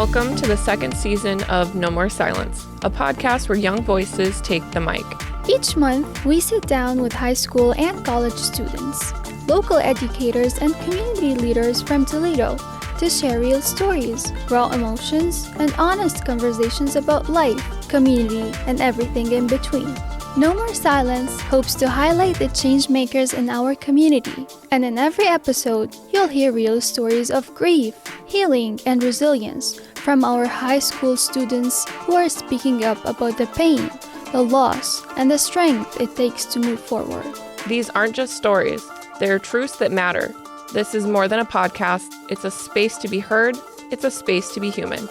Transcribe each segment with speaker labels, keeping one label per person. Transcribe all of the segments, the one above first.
Speaker 1: Welcome to the second season of No More Silence, a podcast where young voices take the mic.
Speaker 2: Each month, we sit down with high school and college students, local educators, and community leaders from Toledo to share real stories, raw emotions, and honest conversations about life, community, and everything in between. No More Silence hopes to highlight the change makers in our community, and in every episode, you'll hear real stories of grief, healing, and resilience from our high school students who are speaking up about the pain, the loss, and the strength it takes to move forward.
Speaker 1: These aren't just stories, they're truths that matter. This is more than a podcast, it's a space to be heard, it's a space to be human.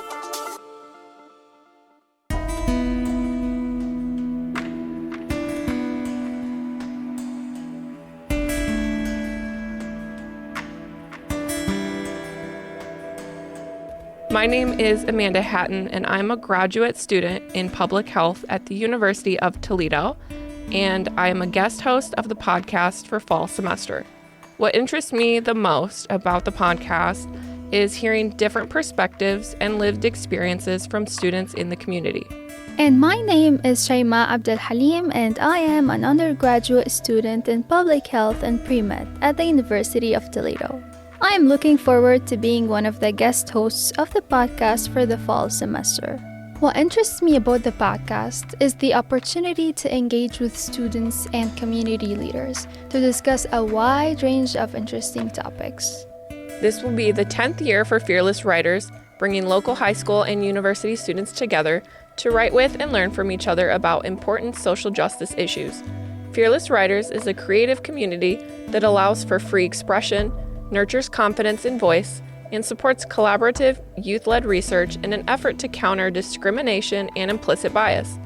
Speaker 1: My name is Amanda Hatton, and I'm a graduate student in public health at the University of Toledo, and I am a guest host of the podcast for fall semester. What interests me the most about the podcast is hearing different perspectives and lived experiences from students in the community.
Speaker 2: And my name is Shaima Abdel Halim, and I am an undergraduate student in public health and pre-med at the University of Toledo. I am looking forward to being one of the guest hosts of the podcast for the fall semester. What interests me about the podcast is the opportunity to engage with students and community leaders to discuss a wide range of interesting topics.
Speaker 1: This will be the 10th year for Fearless Writers, bringing local high school and university students together to write with and learn from each other about important social justice issues. Fearless Writers is a creative community that allows for free expression, nurtures confidence in voice, and supports collaborative, youth-led research in an effort to counter discrimination and implicit bias.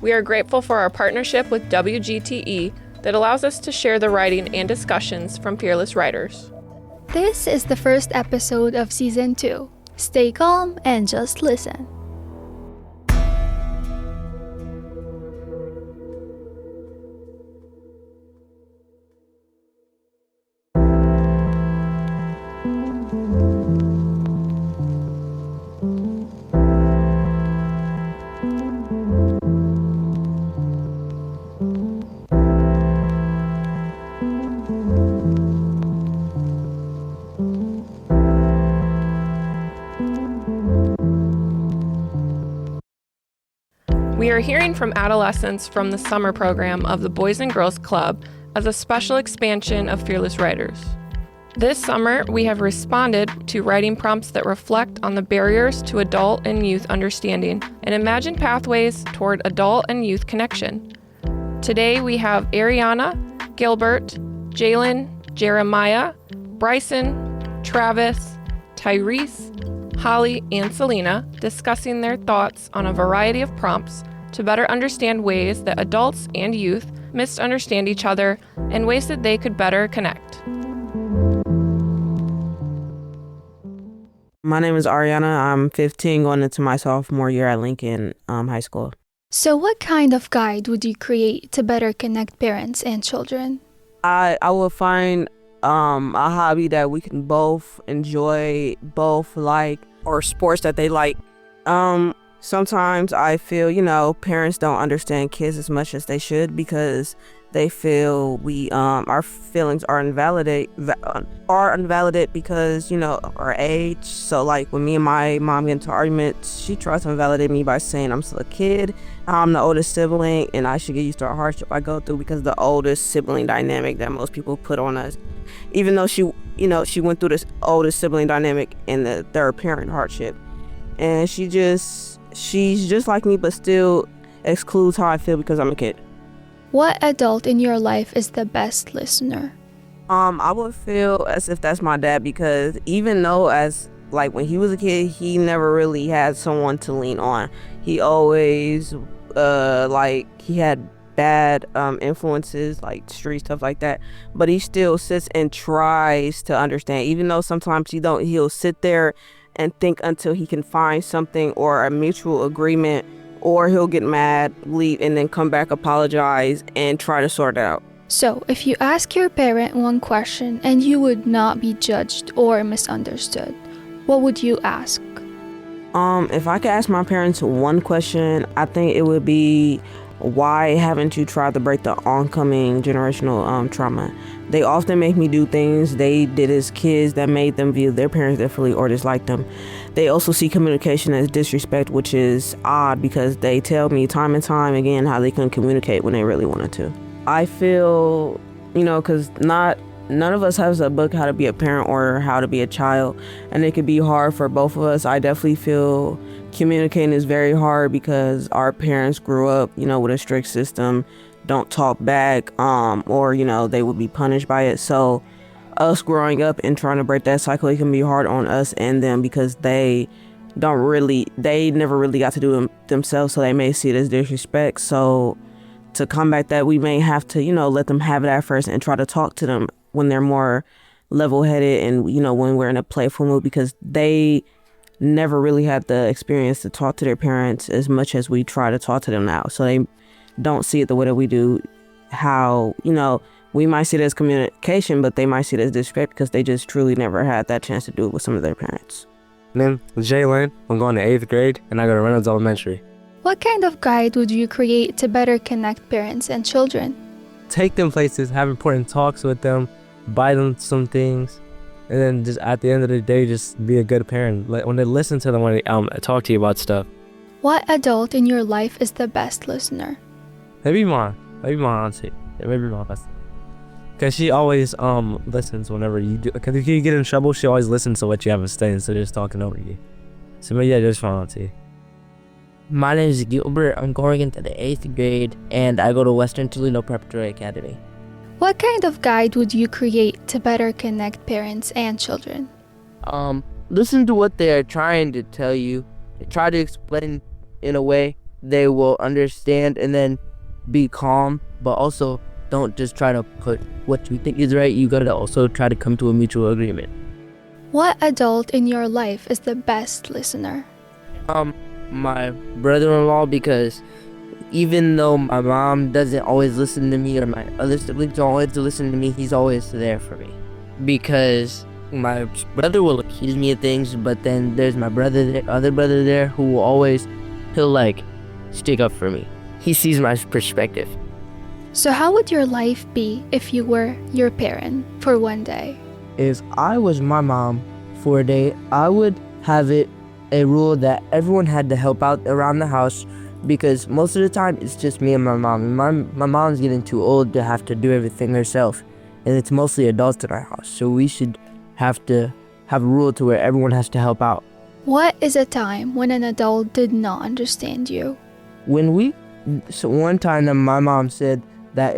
Speaker 1: We are grateful for our partnership with WGTE that allows us to share the writing and discussions from Fearless Writers.
Speaker 2: This is the first episode of Season 2. Stay calm and just listen.
Speaker 1: We are hearing from adolescents from the summer program of the Boys and Girls Club as a special expansion of Fearless Writers. This summer, we have responded to writing prompts that reflect on the barriers to adult and youth understanding and imagine pathways toward adult and youth connection. Today, we have Ariana, Gilbert, Jalen, Jeremiah, Bryson, Travis, Tyrese, Holly, and Selena discussing their thoughts on a variety of prompts to better understand ways that adults and youth misunderstand each other and ways that they could better connect.
Speaker 3: My name is Ariana. I'm 15, going into my sophomore year at Lincoln High School.
Speaker 2: So what kind of guide would you create to better connect parents and children?
Speaker 3: I will find a hobby that we can both enjoy, both like, or sports that they like. Sometimes I feel, parents don't understand kids as much as they should because they feel our feelings are invalidated because, our age. So like when me and my mom get into arguments, she tries to invalidate me by saying I'm still a kid, I'm the oldest sibling, and I should get used to a hardship I go through because of the oldest sibling dynamic that most people put on us. Even though she went through this oldest sibling dynamic and the third parent hardship. And she's just like me, but still excludes how I feel because I'm a kid.
Speaker 2: What adult in your life is the best listener?
Speaker 3: I would feel as if that's my dad because even though when he was a kid, he never really had someone to lean on. He always, he had bad influences like street stuff like that, but he still sits and tries to understand, even though sometimes he'll sit there and think until he can find something or a mutual agreement, or he'll get mad, leave, and then come back, apologize, and try to sort it out.
Speaker 2: So, if you ask your parent one question and you would not be judged or misunderstood, what would you ask?
Speaker 3: If I could ask my parents one question, I think it would be, why haven't you tried to break the oncoming generational trauma? They often make me do things they did as kids that made them view their parents differently or dislike them. They also see communication as disrespect, which is odd because they tell me time and time again how they couldn't communicate when they really wanted to. I feel, because none of us has a book how to be a parent or how to be a child, and it could be hard for both of us. I definitely feel communicating is very hard because our parents grew up, with a strict system, don't talk back, or, they would be punished by it. So us growing up and trying to break that cycle, it can be hard on us and them because they never really got to do it themselves, so they may see it as disrespect. So to combat that, we may have to, let them have it at first and try to talk to them when they're more level-headed and, when we're in a playful mood, because they never really had the experience to talk to their parents as much as we try to talk to them now. So they don't see it the way that we do, how, we might see it as communication, but they might see it as disrespect because they just truly never had that chance to do it with some of their parents.
Speaker 4: Name is Jalen. I'm going to 8th grade and I go to Reynolds Elementary.
Speaker 2: What kind of guide would you create to better connect parents and children?
Speaker 4: Take them places, have important talks with them, buy them some things, and then just at the end of the day, just be a good parent. When they listen to them, when they talk to you about stuff.
Speaker 2: What adult in your life is the best listener?
Speaker 4: Maybe my auntie. Yeah, maybe my best. Cause she always listens whenever you do. Cause if you get in trouble, she always listens to what you have to say instead of just talking over you. So yeah, just my auntie.
Speaker 5: My name is Gilbert. I'm going into the 8th grade and I go to Western Toledo Preparatory Academy.
Speaker 2: What kind of guide would you create to better connect parents and children?
Speaker 5: Listen to what they're trying to tell you. Try to explain in a way they will understand, and then be calm, but also don't just try to put what you think is right. You gotta also try to come to a mutual agreement.
Speaker 2: What adult in your life is the best listener?
Speaker 5: My brother-in-law, because even though my mom doesn't always listen to me or my other siblings don't always listen to me, he's always there for me. Because my brother will accuse me of things, but then there's my other brother there who will he'll stick up for me. He sees my perspective.
Speaker 2: So how would your life be if you were your parent for one day?
Speaker 5: If I was my mom for a day, I would have it a rule that everyone had to help out around the house, because most of the time it's just me and my mom. My mom's getting too old to have to do everything herself, and it's mostly adults in our house, so we should have to have a rule to where everyone has to help out.
Speaker 2: What is a time when an adult did not understand you?
Speaker 5: One time that my mom said that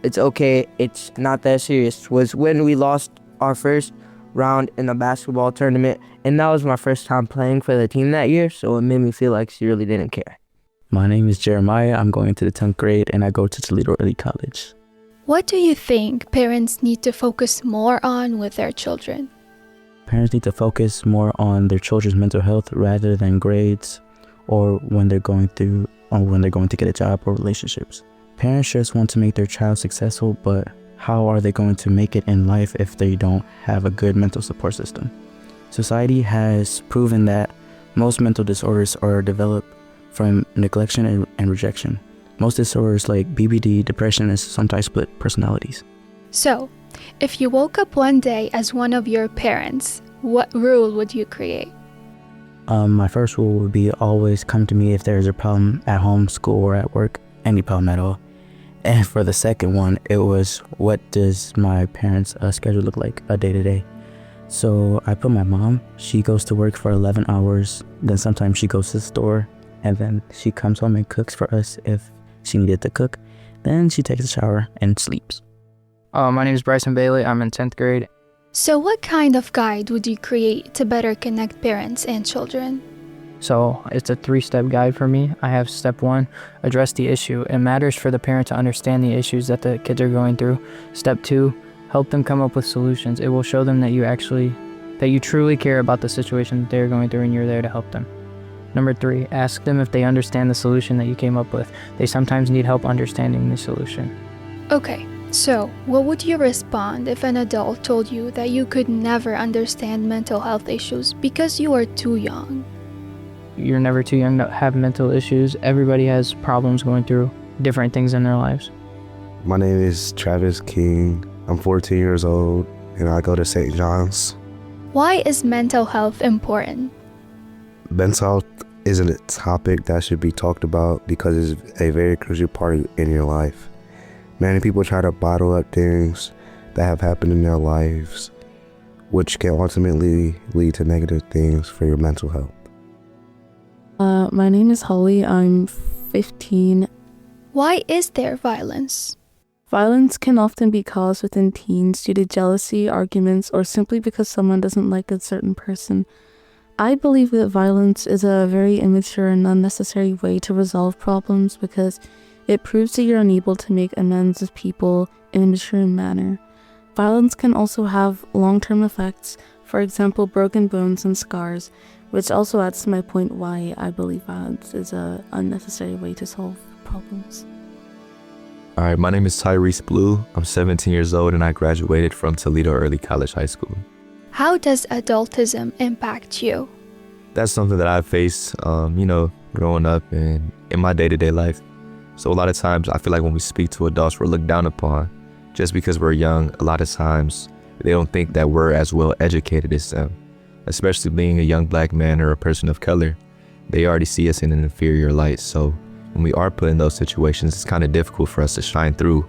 Speaker 5: it's okay, it's not that serious, was when we lost our first round in a basketball tournament, and that was my first time playing for the team that year, so it made me feel like she really didn't care.
Speaker 6: My name is Jeremiah. I'm going to the 10th grade and I go to Toledo Early College.
Speaker 2: What do you think parents need to focus more on with their children?
Speaker 6: Parents need to focus more on their children's mental health rather than grades or when they're going to get a job or relationships. Parents just want to make their child successful, but how are they going to make it in life if they don't have a good mental support system? Society has proven that most mental disorders are developed from neglection and rejection. Most disorders like BPD, depression, and sometimes split personalities.
Speaker 2: So, if you woke up one day as one of your parents, what rule would you create?
Speaker 6: My first rule would be always come to me if there is a problem at home, school, or at work, any problem at all. And for the second one, it was, what does my parents' schedule look like day to day? So I put my mom, she goes to work for 11 hours, then sometimes she goes to the store, and then she comes home and cooks for us if she needed to cook. Then she takes a shower and sleeps.
Speaker 7: My name is Bryson Bailey. I'm in 10th grade.
Speaker 2: So what kind of guide would you create to better connect parents and children?
Speaker 7: So it's a 3-step guide for me. I have step 1, address the issue. It matters for the parent to understand the issues that the kids are going through. Step 2, help them come up with solutions. It will show them that you truly care about the situation that they're going through and you're there to help them. Number 3, ask them if they understand the solution that you came up with. They sometimes need help understanding the solution.
Speaker 2: Okay, so what would you respond if an adult told you that you could never understand mental health issues because you are too young?
Speaker 7: you're never too young to have mental issues. Everybody has problems going through different things in their lives.
Speaker 8: My name is Travis King. I'm 14 years old and I go to St. John's.
Speaker 2: Why is mental health important?
Speaker 8: Mental health isn't a topic that should be talked about because it's a very crucial part in your life. Many people try to bottle up things that have happened in their lives, which can ultimately lead to negative things for your mental health.
Speaker 9: My name is Holly. I'm 15.
Speaker 2: Why is there violence?
Speaker 9: Violence can often be caused within teens due to jealousy, arguments, or simply because someone doesn't like a certain person. I believe that violence is a very immature and unnecessary way to resolve problems because it proves that you're unable to make amends with people in a mature manner. Violence can also have long-term effects, for example, broken bones and scars, which also adds to my point why I believe violence is an unnecessary way to solve problems.
Speaker 10: All right, my name is Tyrese Blue. I'm 17 years old and I graduated from Toledo Early College High School.
Speaker 2: How does adultism impact you?
Speaker 10: That's something that I face, growing up and in my day-to-day life. So a lot of times I feel like when we speak to adults, we're looked down upon. Just because we're young, a lot of times they don't think that we're as well educated as them. Especially being a young black man or a person of color, they already see us in an inferior light. So when we are put in those situations, it's kind of difficult for us to shine through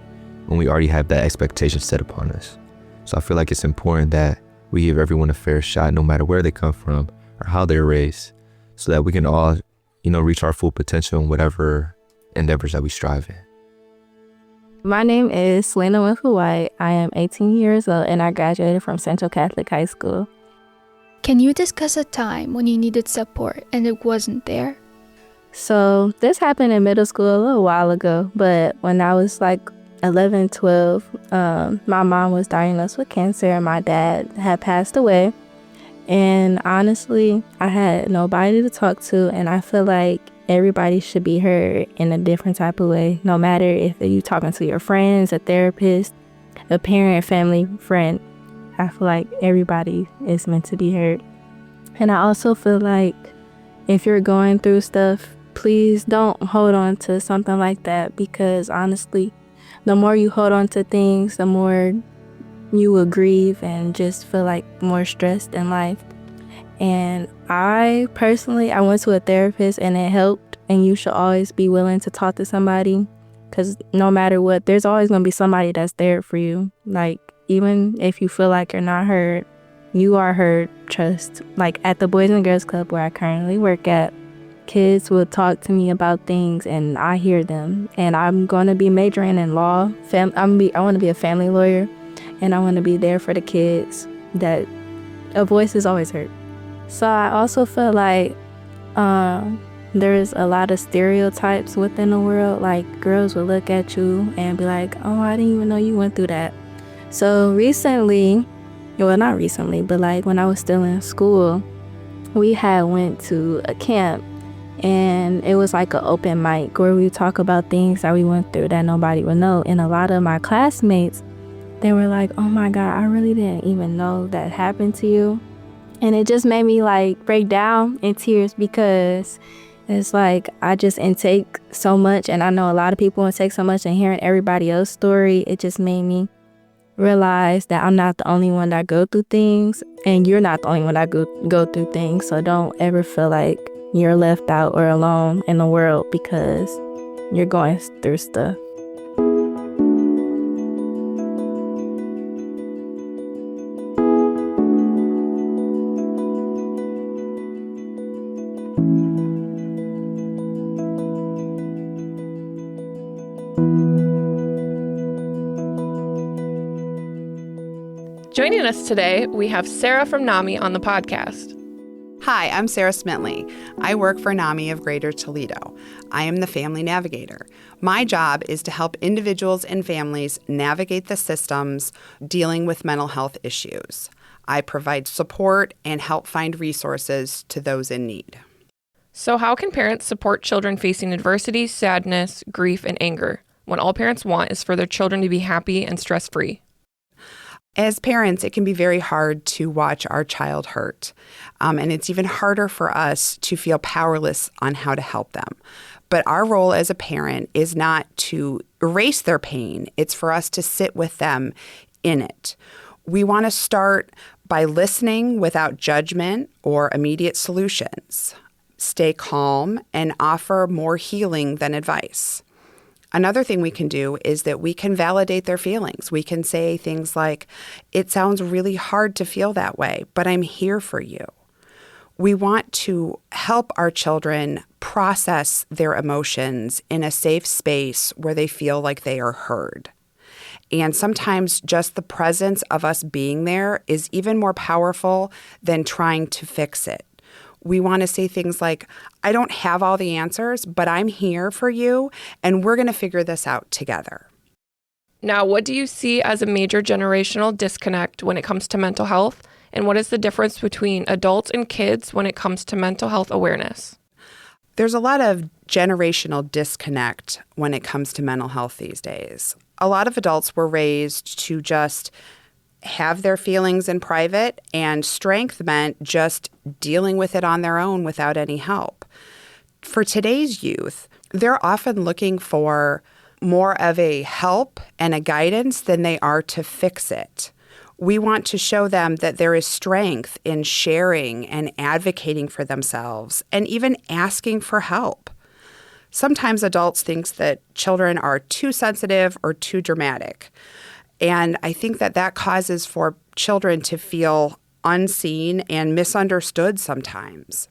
Speaker 10: when we already have that expectation set upon us. So I feel like it's important that we give everyone a fair shot, no matter where they come from or how they're raised, so that we can all, reach our full potential in whatever endeavors that we strive in.
Speaker 9: My name is Selena Winfield White. I am 18 years old and I graduated from Central Catholic High School.
Speaker 2: Can you discuss a time when you needed support and it wasn't there?
Speaker 9: So this happened in middle school a little while ago, but when I was like 11, 12, my mom was diagnosed with cancer and my dad had passed away. And honestly, I had nobody to talk to, and I feel like everybody should be heard in a different type of way, no matter if you're talking to your friends, a therapist, a parent, family, friend. I feel like everybody is meant to be heard. And I also feel like if you're going through stuff, please don't hold on to something like that, because honestly, the more you hold on to things, the more you will grieve and just feel like more stressed in life. And I went to a therapist and it helped, and you should always be willing to talk to somebody, because no matter what, there's always going to be somebody that's there for you. Like, even if you feel like you're not heard, you are heard. Trust. Like at the Boys and Girls Club where I currently work at, kids will talk to me about things and I hear them. And I'm going to be majoring in law. I want to be a family lawyer, and I want to be there for the kids, that a voice is always heard. So I also feel like there's a lot of stereotypes within the world. Like girls will look at you and be like, oh, I didn't even know you went through that. So recently, well, not recently, but like when I was still in school, we had went to a camp, and it was like an open mic where we talk about things that we went through that nobody would know. And a lot of my classmates, they were like, oh my God, I really didn't even know that happened to you. And it just made me like break down in tears, because it's like I just intake so much, and I know a lot of people intake so much, and hearing everybody else's story, it just made me realize that I'm not the only one that go through things, and you're not the only one that go through things. So don't ever feel like you're left out or alone in the world because you're going through stuff.
Speaker 1: Joining us today, we have Sarah from NAMI on the podcast.
Speaker 11: Hi, I'm Sarah Smintley. I work for NAMI of Greater Toledo. I am the family navigator. My job is to help individuals and families navigate the systems dealing with mental health issues. I provide support and help find resources to those in need.
Speaker 1: So how can parents support children facing adversity, sadness, grief, and anger when all parents want is for their children to be happy and stress-free?
Speaker 11: As parents, it can be very hard to watch our child hurt. And it's even harder for us to feel powerless on how to help them. But our role as a parent is not to erase their pain. It's for us to sit with them in it. We want to start by listening without judgment or immediate solutions. Stay calm and offer more healing than advice. Another thing we can do is that we can validate their feelings. We can say things like, "It sounds really hard to feel that way, but I'm here for you." We want to help our children process their emotions in a safe space where they feel like they are heard. And sometimes just the presence of us being there is even more powerful than trying to fix it. We want to say things like, "I don't have all the answers, but I'm here for you, and we're going to figure this out together."
Speaker 1: Now, what do you see as a major generational disconnect when it comes to mental health? And what is the difference between adults and kids when it comes to mental health awareness?
Speaker 11: There's a lot of generational disconnect when it comes to mental health these days. A lot of adults were raised to just have their feelings in private, and strength meant just dealing with it on their own without any help. For today's youth, they're often looking for more of a help and a guidance than they are to fix it. We want to show them that there is strength in sharing and advocating for themselves and even asking for help. Sometimes adults think that children are too sensitive or too dramatic. And I think that causes for children to feel unseen and misunderstood sometimes.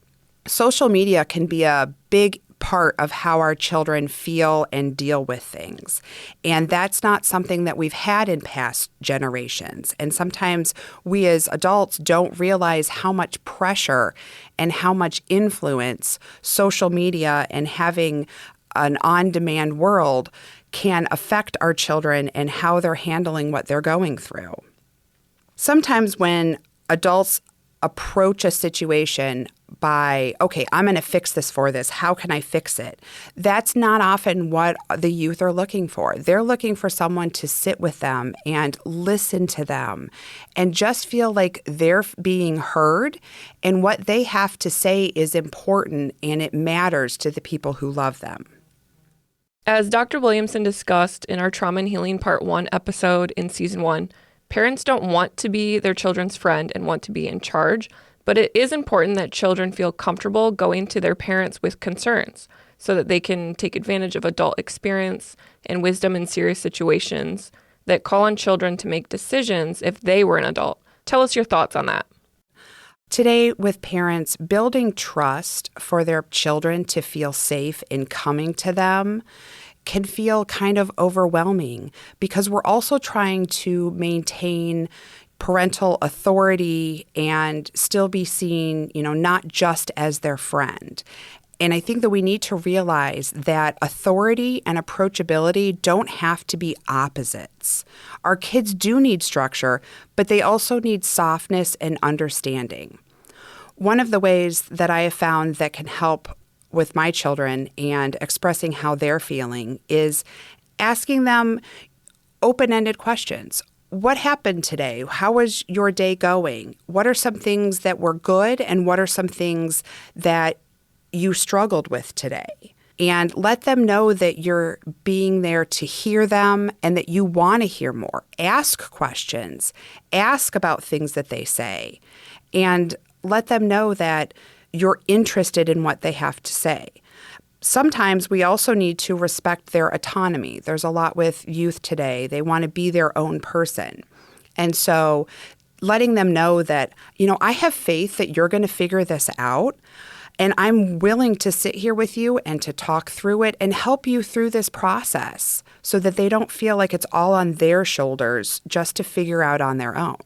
Speaker 11: Social media can be a big part of how our children feel and deal with things. And that's not something that we've had in past generations. And sometimes we as adults don't realize how much pressure and how much influence social media and having an on-demand world can affect our children and how they're handling what they're going through. Sometimes when adults approach a situation by, "Okay, I'm going to fix this for this. How can I fix it?" That's not often what the youth are looking for. They're looking for someone to sit with them and listen to them and just feel like they're being heard and what they have to say is important and it matters to the people who love them.
Speaker 1: As Dr. Williamson discussed in our Trauma and Healing Part 1 episode in Season 1, parents don't want to be their children's friend and want to be in charge, but it is important that children feel comfortable going to their parents with concerns so that they can take advantage of adult experience and wisdom in serious situations that call on children to make decisions if they were an adult. Tell us your thoughts on that.
Speaker 11: Today, with parents building trust for their children to feel safe in coming to them can feel kind of overwhelming because we're also trying to maintain parental authority and still be seen, not just as their friend. And I think that we need to realize that authority and approachability don't have to be opposites. Our kids do need structure, but they also need softness and understanding. One of the ways that I have found that can help with my children and expressing how they're feeling is asking them open-ended questions. What happened today? How was your day going? What are some things that were good and what are some things that you struggled with today? And let them know that you're being there to hear them and that you want to hear more. Ask questions. Ask about things that they say. And let them know that you're interested in what they have to say. Sometimes we also need to respect their autonomy. There's a lot with youth today. They want to be their own person. And so letting them know that, I have faith that you're going to figure this out. And I'm willing to sit here with you and to talk through it and help you through this process so that they don't feel like it's all on their shoulders just to figure out on their own.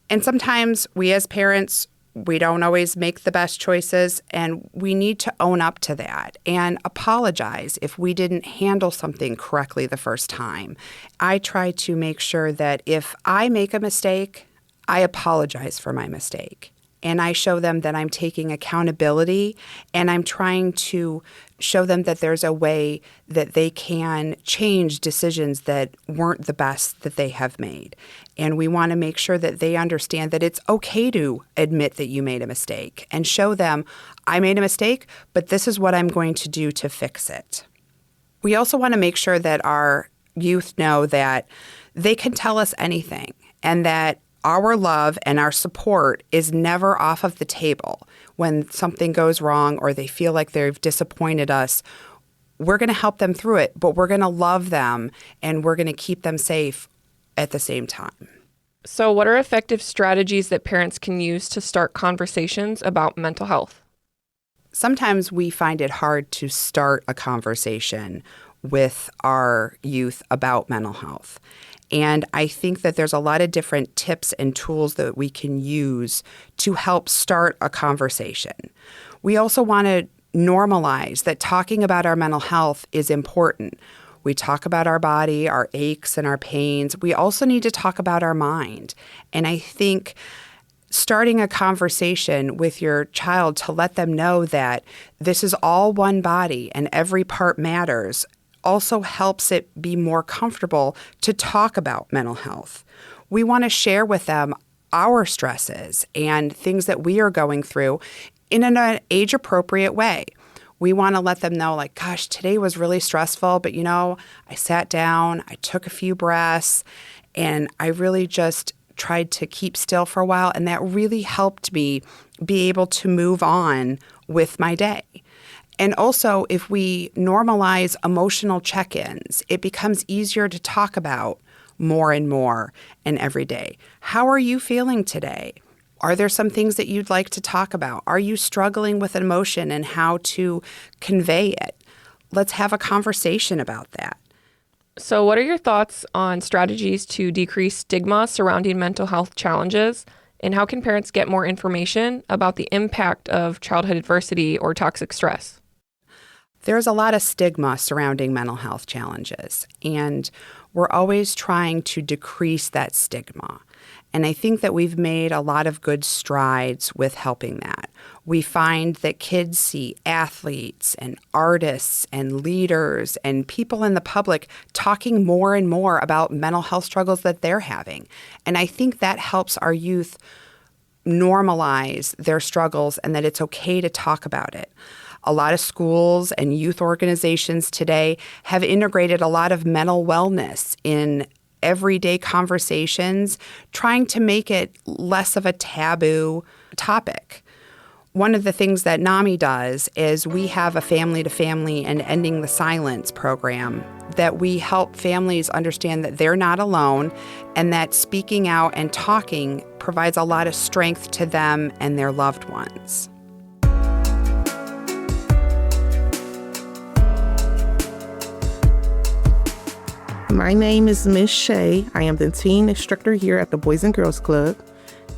Speaker 11: And sometimes we as parents, we don't always make the best choices, and we need to own up to that and apologize if we didn't handle something correctly the first time. I try to make sure that if I make a mistake, I apologize for my mistake. and I show them that I'm taking accountability, and I'm trying to show them that there's a way that they can change decisions that weren't the best that they have made. And we want to make sure that they understand that it's okay to admit that you made a mistake and show them, I made a mistake, but this is what I'm going to do to fix it. We also want to make sure that our youth know that they can tell us anything and that our love and our support is never off of the table. When something goes wrong or they feel like they've disappointed us, we're going to help them through it, but we're going to love them and we're going to keep them safe at the same time.
Speaker 1: So, what are effective strategies that parents can use to start conversations about mental health?
Speaker 11: Sometimes we find it hard to start a conversation with our youth about mental health. And I think that there's a lot of different tips and tools that we can use to help start a conversation. We also want to normalize that talking about our mental health is important. We talk about our body, our aches and our pains. We also need to talk about our mind. And I think starting a conversation with your child to let them know that this is all one body and every part matters also helps it be more comfortable to talk about mental health. We want to share with them our stresses and things that we are going through in an age-appropriate way. We want to let them know, like, gosh, today was really stressful, but I sat down, I took a few breaths, and I really just tried to keep still for a while, and that really helped me be able to move on with my day. And also, if we normalize emotional check-ins, it becomes easier to talk about more and more and every day. How are you feeling today? Are there some things that you'd like to talk about? Are you struggling with emotion and how to convey it? Let's have a conversation about that.
Speaker 1: So, what are your thoughts on strategies to decrease stigma surrounding mental health challenges? And how can parents get more information about the impact of childhood adversity or toxic stress?
Speaker 11: There's a lot of stigma surrounding mental health challenges, and we're always trying to decrease that stigma. And I think that we've made a lot of good strides with helping that. We find that kids see athletes and artists and leaders and people in the public talking more and more about mental health struggles that they're having. And I think that helps our youth normalize their struggles and that it's okay to talk about it. A lot of schools and youth organizations today have integrated a lot of mental wellness in everyday conversations, trying to make it less of a taboo topic. One of the things that NAMI does is we have a Family to Family and Ending the Silence program that we help families understand that they're not alone and that speaking out and talking provides a lot of strength to them and their loved ones.
Speaker 12: My name is Miss Shay. I am the teen instructor here at the Boys and Girls Club,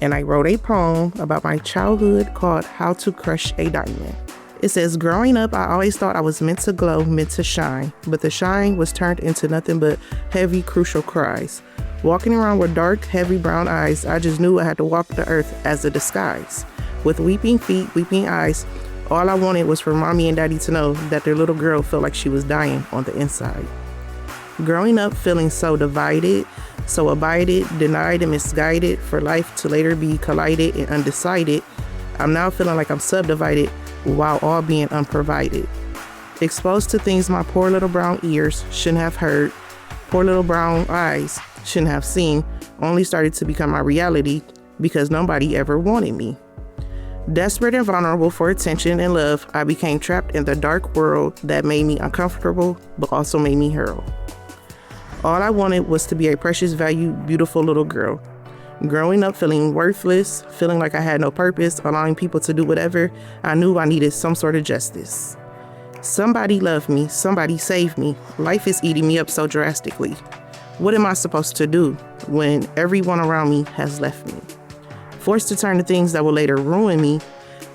Speaker 12: and I wrote a poem about my childhood called How to Crush a Diamond. It says, growing up, I always thought I was meant to glow, meant to shine, but the shine was turned into nothing but heavy, crucial cries. Walking around with dark, heavy brown eyes, I just knew I had to walk the earth as a disguise. With weeping feet, weeping eyes, all I wanted was for mommy and daddy to know that their little girl felt like she was dying on the inside. Growing up feeling so divided, so abided, denied and misguided for life to later be collided and undecided, I'm now feeling like I'm subdivided while all being unprovided. Exposed to things my poor little brown ears shouldn't have heard, poor little brown eyes shouldn't have seen, only started to become my reality because nobody ever wanted me. Desperate and vulnerable for attention and love, I became trapped in the dark world that made me uncomfortable but also made me hurl. All I wanted was to be a precious, valued, beautiful little girl. Growing up feeling worthless, feeling like I had no purpose, allowing people to do whatever, I knew I needed some sort of justice. Somebody loved me, somebody saved me. Life is eating me up so drastically. What am I supposed to do when everyone around me has left me? Forced to turn to things that will later ruin me,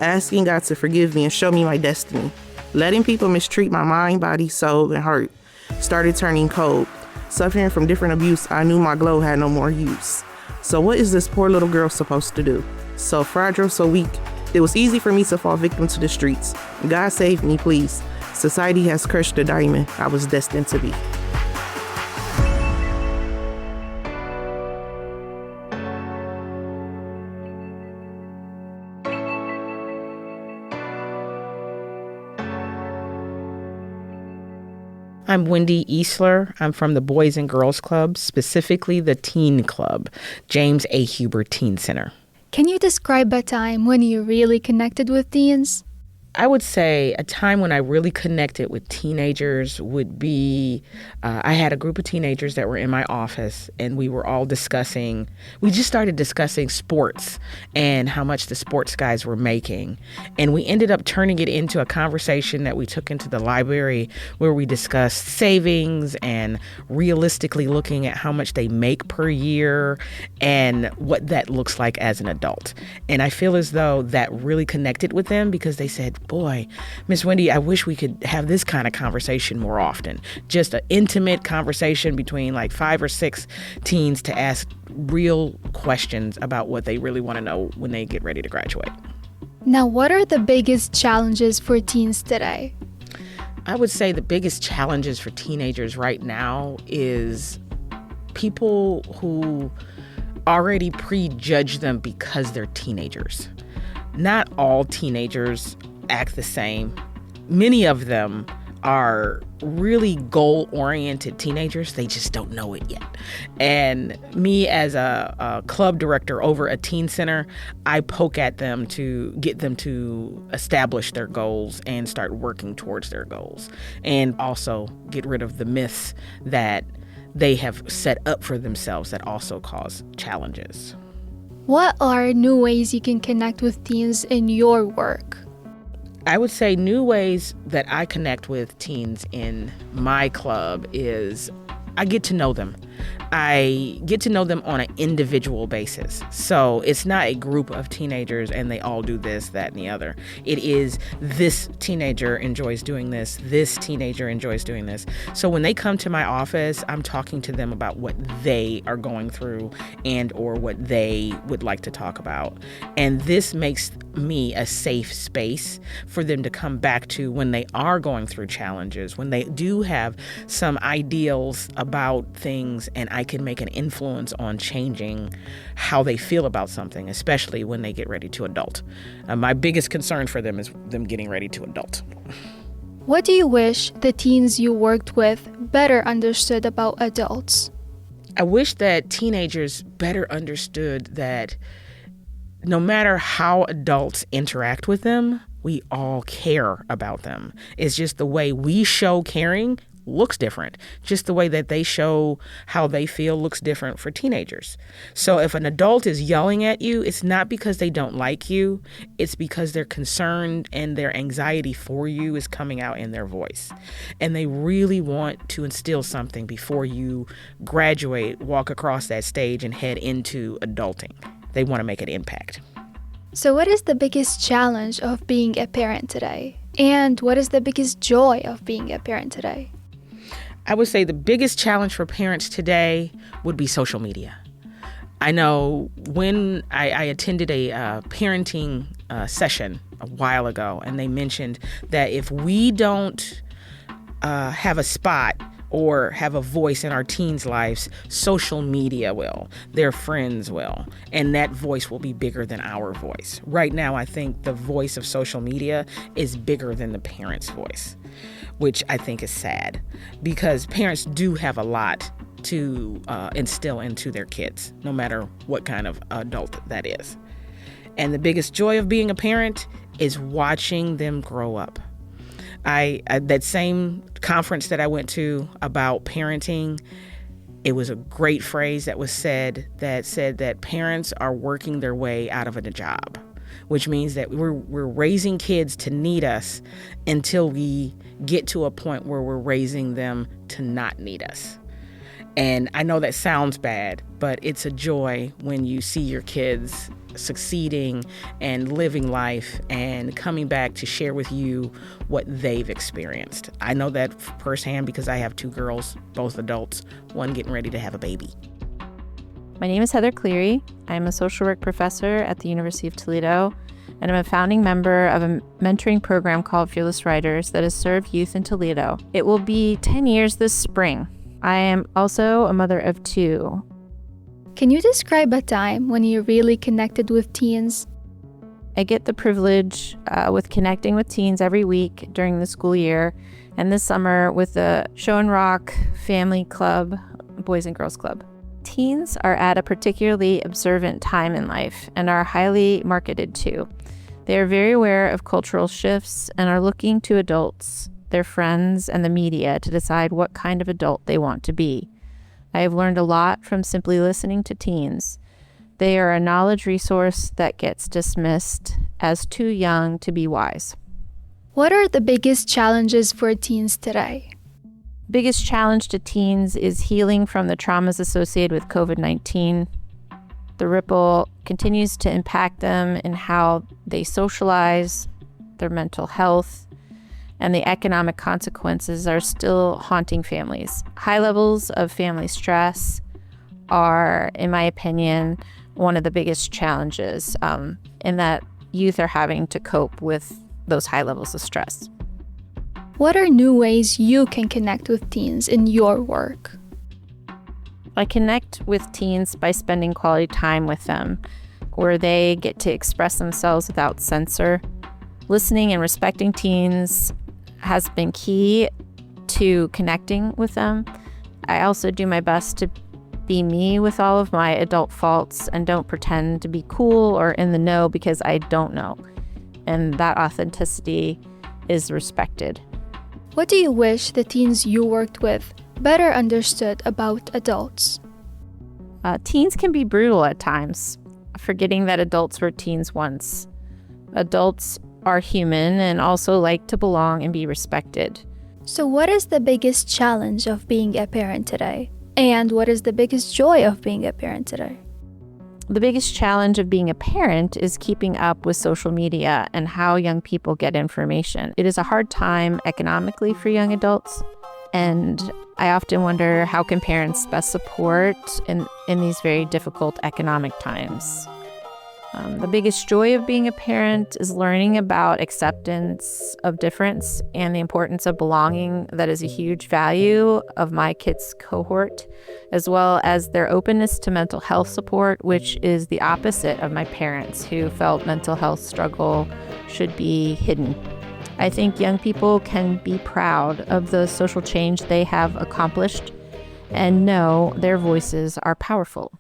Speaker 12: asking God to forgive me and show me my destiny. Letting people mistreat my mind, body, soul, and heart started turning cold. Suffering from different abuse, I knew my glow had no more use. So what is this poor little girl supposed to do? so fragile, so weak. It was easy for me to fall victim to the streets. God save me, please. Society has crushed the diamond I was destined to be.
Speaker 13: I'm Wendy Easler. I'm from the Boys and Girls Club, specifically the Teen Club, James A. Huber Teen Center.
Speaker 2: Can you describe a time when you really connected with teens?
Speaker 13: I would say a time when I really connected with teenagers would be, I had a group of teenagers that were in my office, and we just started discussing sports and how much the sports guys were making. And we ended up turning it into a conversation that we took into the library where we discussed savings and realistically looking at how much they make per year and what that looks like as an adult. And I feel as though that really connected with them because they said, boy, Miss Wendy, I wish we could have this kind of conversation more often. Just an intimate conversation between like 5 or 6 teens to ask real questions about what they really want to know when they get ready to graduate.
Speaker 2: Now, what are the biggest challenges for teens today?
Speaker 13: I would say the biggest challenges for teenagers right now is people who already prejudge them because they're teenagers. Not all teenagers act the same. Many of them are really goal-oriented teenagers. They just don't know it yet. And me as a club director over a teen center, I poke at them to get them to establish their goals and start working towards their goals. And also get rid of the myths that they have set up for themselves that also cause challenges.
Speaker 2: What are new ways you can connect with teens in your work?
Speaker 13: I would say new ways that I connect with teens in my club is I get to know them. I get to know them on an individual basis. So it's not a group of teenagers and they all do this, that, and the other. It is this teenager enjoys doing this teenager enjoys doing this. So when they come to my office, I'm talking to them about what they are going through and or what they would like to talk about. And this makes me a safe space for them to come back to when they are going through challenges, when they do have some ideals about things and I can make an influence on changing how they feel about something, especially when they get ready to adult. My biggest concern for them is them getting ready to adult.
Speaker 2: What do you wish the teens you worked with better understood about adults?
Speaker 13: I wish that teenagers better understood that no matter how adults interact with them, we all care about them. It's just the way we show caring looks different. Just the way that they show how they feel looks different for teenagers. So if an adult is yelling at you, it's not because they don't like you. It's because they're concerned and their anxiety for you is coming out in their voice. And they really want to instill something before you graduate, walk across that stage and head into adulting. They want to make an impact.
Speaker 2: So what is the biggest challenge of being a parent today? And what is the biggest joy of being a parent today?
Speaker 13: I would say the biggest challenge for parents today would be social media. I know when I attended a parenting session a while ago, and they mentioned that if we don't have a spot or have a voice in our teens' lives, social media will, their friends will, and that voice will be bigger than our voice. Right now, I think the voice of social media is bigger than the parent's voice, which I think is sad because parents do have a lot to instill into their kids, no matter what kind of adult that is. And the biggest joy of being a parent is watching them grow up. I that same conference that I went to about parenting, it was a great phrase that was said that parents are working their way out of a job, which means that we're raising kids to need us until we get to a point where we're raising them to not need us. And I know that sounds bad, but it's a joy when you see your kids succeeding and living life and coming back to share with you what they've experienced. I know that firsthand because I have 2 girls, both adults, one getting ready to have a baby.
Speaker 14: My name is Heather Cleary. I'm a social work professor at the University of Toledo, and I'm a founding member of a mentoring program called Fearless Writers that has served youth in Toledo. It will be 10 years this spring. I am also a mother of 2.
Speaker 2: Can you describe a time when you really connected with teens?
Speaker 14: I get the privilege with connecting with teens every week during the school year, and this summer with the Show and Rock Family Club, Boys and Girls Club. Teens are at a particularly observant time in life and are highly marketed to. They are very aware of cultural shifts and are looking to adults, their friends, and the media to decide what kind of adult they want to be. I have learned a lot from simply listening to teens. They are a knowledge resource that gets dismissed as too young to be wise.
Speaker 2: What are the biggest challenges for teens today?
Speaker 14: Biggest challenge to teens is healing from the traumas associated with COVID-19. The ripple continues to impact them in how they socialize, their mental health, and the economic consequences are still haunting families. High levels of family stress are, in my opinion, one of the biggest challenges in that youth are having to cope with those high levels of stress.
Speaker 2: What are new ways you can connect with teens in your work?
Speaker 14: I connect with teens by spending quality time with them, where they get to express themselves without censor. Listening and respecting teens has been key to connecting with them. I also do my best to be me with all of my adult faults and don't pretend to be cool or in the know because I don't know. And that authenticity is respected.
Speaker 2: What do you wish the teens you worked with better understood about adults?
Speaker 14: Teens can be brutal at times, forgetting that adults were teens once. Adults are human and also like to belong and be respected.
Speaker 2: So what is the biggest challenge of being a parent today? And what is the biggest joy of being a parent today?
Speaker 14: The biggest challenge of being a parent is keeping up with social media and how young people get information. It is a hard time economically for young adults, and I often wonder how can parents best support in these very difficult economic times. The biggest joy of being a parent is learning about acceptance of difference and the importance of belonging. That is a huge value of my kids' cohort, as well as their openness to mental health support, which is the opposite of my parents who felt mental health struggle should be hidden. I think young people can be proud of the social change they have accomplished and know their voices are powerful.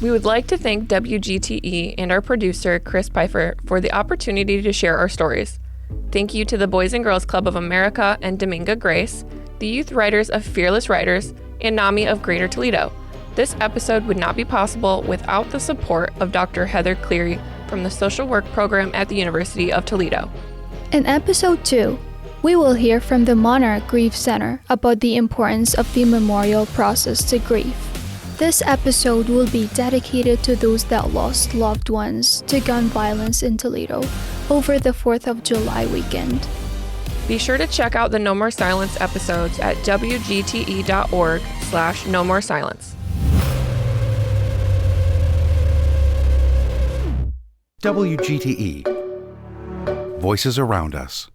Speaker 1: We would like to thank WGTE and our producer, Chris Pfeiffer, for the opportunity to share our stories. Thank you to the Boys and Girls Club of America and Dominga Grace, the youth writers of Fearless Writers, and NAMI of Greater Toledo. This episode would not be possible without the support of Dr. Heather Cleary from the Social Work Program at the University of Toledo.
Speaker 2: In episode 2, we will hear from the Monarch Grief Center about the importance of the memorial process to grief. This episode will be dedicated to those that lost loved ones to gun violence in Toledo over the 4th of July weekend.
Speaker 1: Be sure to check out the No More Silence episodes at wgte.org/nomoresilence.
Speaker 15: WGTE. Voices around us.